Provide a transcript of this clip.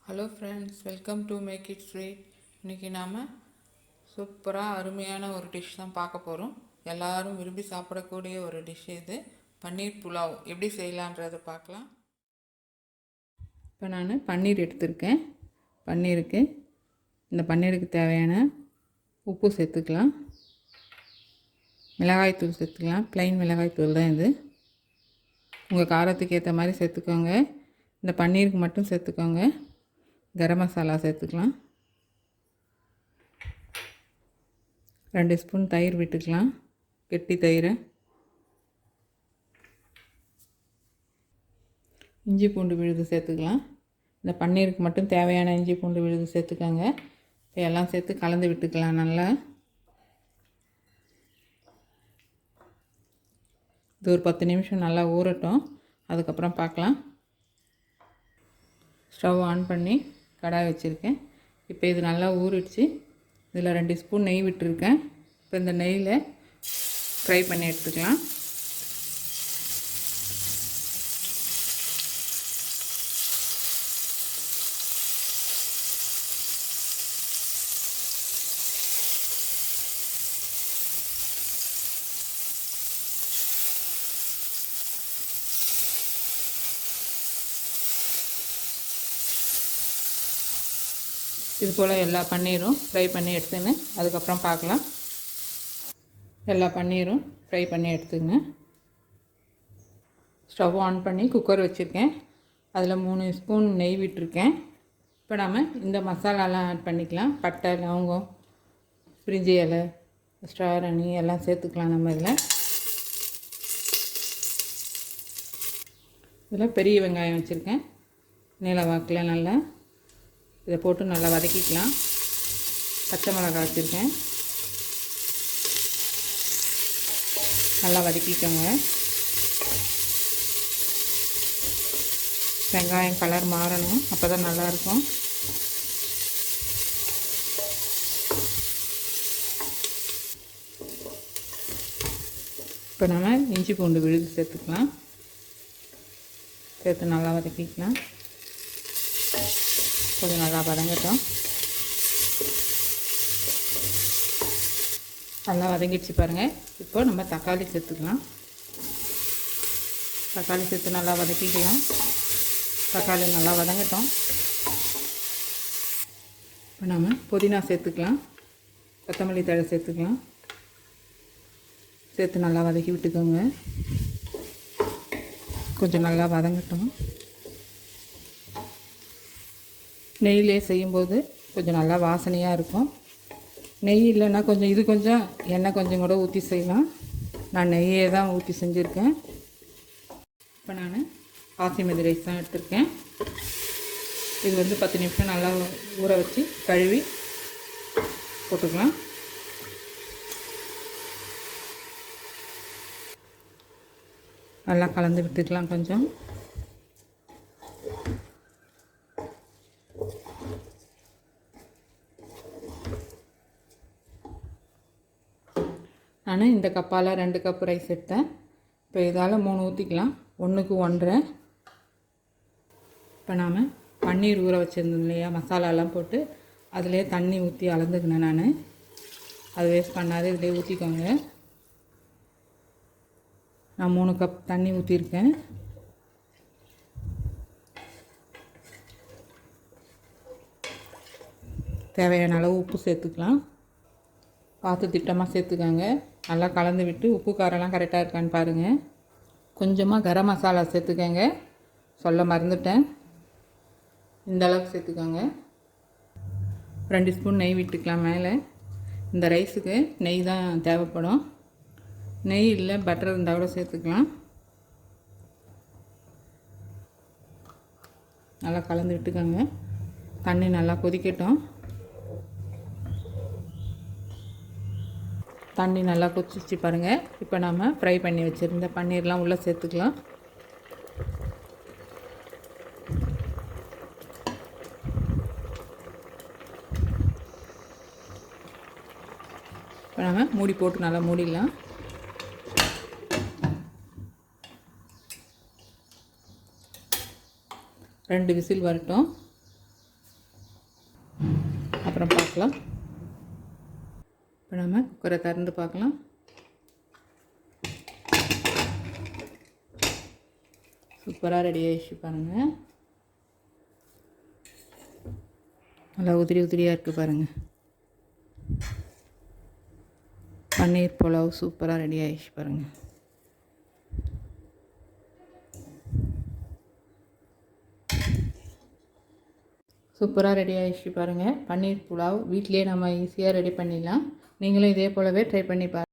Hello friends, welcome to make it sweet. இன்றைக்கி நாம் சூப்பராக அருமையான ஒரு டிஷ் தான் பார்க்க போகிறோம். எல்லோரும் விரும்பி சாப்பிடக்கூடிய ஒரு டிஷ் இது. பன்னீர் புலாவ் எப்படி செய்யலான்றதை பார்க்கலாம். இப்போ நான் பன்னீர் எடுத்திருக்கேன். இந்த பன்னீருக்கு தேவையான உப்பு சேர்த்துக்கலாம், மிளகாய்த்தூள் சேர்த்துக்கலாம். ப்ளைன் மிளகாய்த்தூள் தான் இது. உங்கள் காரத்துக்கு ஏற்ற மாதிரி சேர்த்துக்கோங்க. இந்த பன்னீருக்கு மட்டும் சேர்த்துக்கோங்க. கரம் மசாலா சேர்த்துக்கலாம். 2 ஸ்பூன் தயிர் விட்டுக்கலாம், கெட்டி தயிர். இஞ்சி பூண்டு விழுது சேர்த்துக்கலாம். இந்த பன்னீருக்கு மட்டும் தேவையான இஞ்சி பூண்டு விழுது சேர்த்துக்கோங்க. இப்போ எல்லாம் சேர்த்து கலந்து விட்டுக்கலாம் நல்லா. இது ஒரு 10 நிமிஷம் நல்லா ஊறட்டும், அதுக்கப்புறம் பார்க்கலாம். ஸ்டவ் ஆன் பண்ணி கடாய் வச்சுருக்கேன். இப்போ இது நல்லா ஊறிடுச்சு. இதில் 2 ஸ்பூன் நெய் விட்டுருக்கேன். இப்போ இந்த நெய்யில் ஃப்ரை பண்ணி எடுத்துக்கலாம். இது போல் எல்லா பன்னீரும் ஃப்ரை பண்ணி எடுத்துங்க, அதுக்கப்புறம் பார்க்கலாம். எல்லா பன்னீரும் ஃப்ரை பண்ணி எடுத்துங்க. ஸ்டவ் ஆன் பண்ணி குக்கர் வச்சுருக்கேன். அதில் 3 ஸ்பூன் நெய் விட்டுருக்கேன். இப்போ நாம் இந்த மசாலாலாம் ஆட் பண்ணிக்கலாம். பட்டை, லவங்கம், பிரிஞ்சி இலை, ஸ்டார் அணி எல்லாம் சேர்த்துக்கலாம். நம்ம இதில் பெரிய வெங்காயம் வச்சுருக்கேன், நீல வாக்கில். நல்லா இதை போட்டு நல்லா வதக்கிக்கலாம். பச்சை மிளகாய் வச்சுருக்கேன், நல்லா வதக்கிக்கோங்க. வெங்காயம் கலர் மாறணும், அப்போ தான் நல்லாயிருக்கும். இப்போ நம்ம இஞ்சி பூண்டு விழுது சேர்த்துக்கலாம். சேர்த்து நல்லா வதக்கிக்கலாம். கொஞ்சம் நல்லா வதங்கட்டும். நல்லா வதங்கிடுச்சு பாருங்கள். இப்போ நம்ம தக்காளி சேர்த்துக்கலாம். தக்காளி சேர்த்து நல்லா வதக்கிக்கலாம். தக்காளி நல்லா வதங்கட்டும். இப்போ நம்ம புதினா சேர்த்துக்கலாம், கொத்தமல்லி தழை சேர்த்துக்கலாம். சேர்த்து நல்லா வதக்கி விட்டுக்கோங்க. கொஞ்சம் நல்லா வதங்கட்டும். நெய்யிலே செய்யும்போது கொஞ்சம் நல்லா வாசனையாக இருக்கும். நெய் இல்லைன்னா கொஞ்சம் எண்ணெய் கொஞ்சம் கூட ஊற்றி செய்யலாம். நான் நெய்யே தான் ஊற்றி செஞ்சுருக்கேன். இப்போ நான் பாசிமதி ரைஸ் தான் எடுத்திருக்கேன். இது 10 நிமிஷம் நல்லா ஊற வச்சு கழுவி போட்டுக்கலாம். நல்லா கலந்து விட்டுக்கலாம். கொஞ்சம் நான் இந்த கப்பால் 2 கப் ரைஸ் எடுத்தேன். இப்போ இதால் 3 ஊற்றிக்கலாம், 1க்கு 1.5. இப்போ நாம் பன்னீர் ஊற வச்சுருந்தோம் இல்லையா, மசாலாலாம் போட்டு அதிலே தண்ணி ஊற்றி அளந்துக்கினேன். நான் அது வேஸ்ட் பண்ணாதே இதிலே ஊற்றிக்கோங்க. நான் 3 கப் தண்ணி ஊற்றிருக்கேன். தேவையான அளவு உப்பு சேர்த்துக்கலாம். பார்த்து திட்டமாக சேர்த்துக்கோங்க. நல்லா கலந்து விட்டு உப்பு காரெல்லாம் கரெக்டாக இருக்கான்னு பாருங்கள். கொஞ்சமாக கரம் மசாலா சேர்த்துக்கோங்க, சொல்ல மறந்துட்டேன். இந்த அளவுக்கு சேர்த்துக்கோங்க. 2 ஸ்பூன் நெய் விட்டுக்கலாம் மேலே. இந்த ரைஸுக்கு நெய் தான் தேவைப்படும். நெய் இல்லை பட்டர் இருந்தால் கூட சேர்த்துக்கலாம். நல்லா கலந்து விட்டுக்கோங்க. தண்ணி நல்லா கொதிக்கட்டும். தண்ணி நல்லா கொதிச்சு பாருங்கள். இப்போ நம்ம ஃப்ரை பண்ணி வச்சுருந்த பன்னீர்லாம் உள்ளே சேர்த்துக்கலாம். இப்போ நம்ம மூடி போட்டு நல்லா மூடிடலாம். 2 விசில் வரட்டும். அப்புறம் பார்க்கலாம். இப்போ நம்ம குக்கரை திறந்து பார்க்கலாம். சூப்பராக ரெடி ஆகிடுச்சு பாருங்கள். நல்லா உதிரி உதிரியாக இருக்குது பாருங்கள். பன்னீர் புலாவ் சூப்பராக ரெடி ஆகிடுச்சு பாருங்கள். சூப்பராக ரெடி ஆகிடுச்சு பாருங்கள். பன்னீர் புலாவ் வீட்டிலே நம்ம ஈஸியாக ரெடி பண்ணிடலாம். நீங்களும் இதே போலவே ட்ரை பண்ணி பாருங்கள்.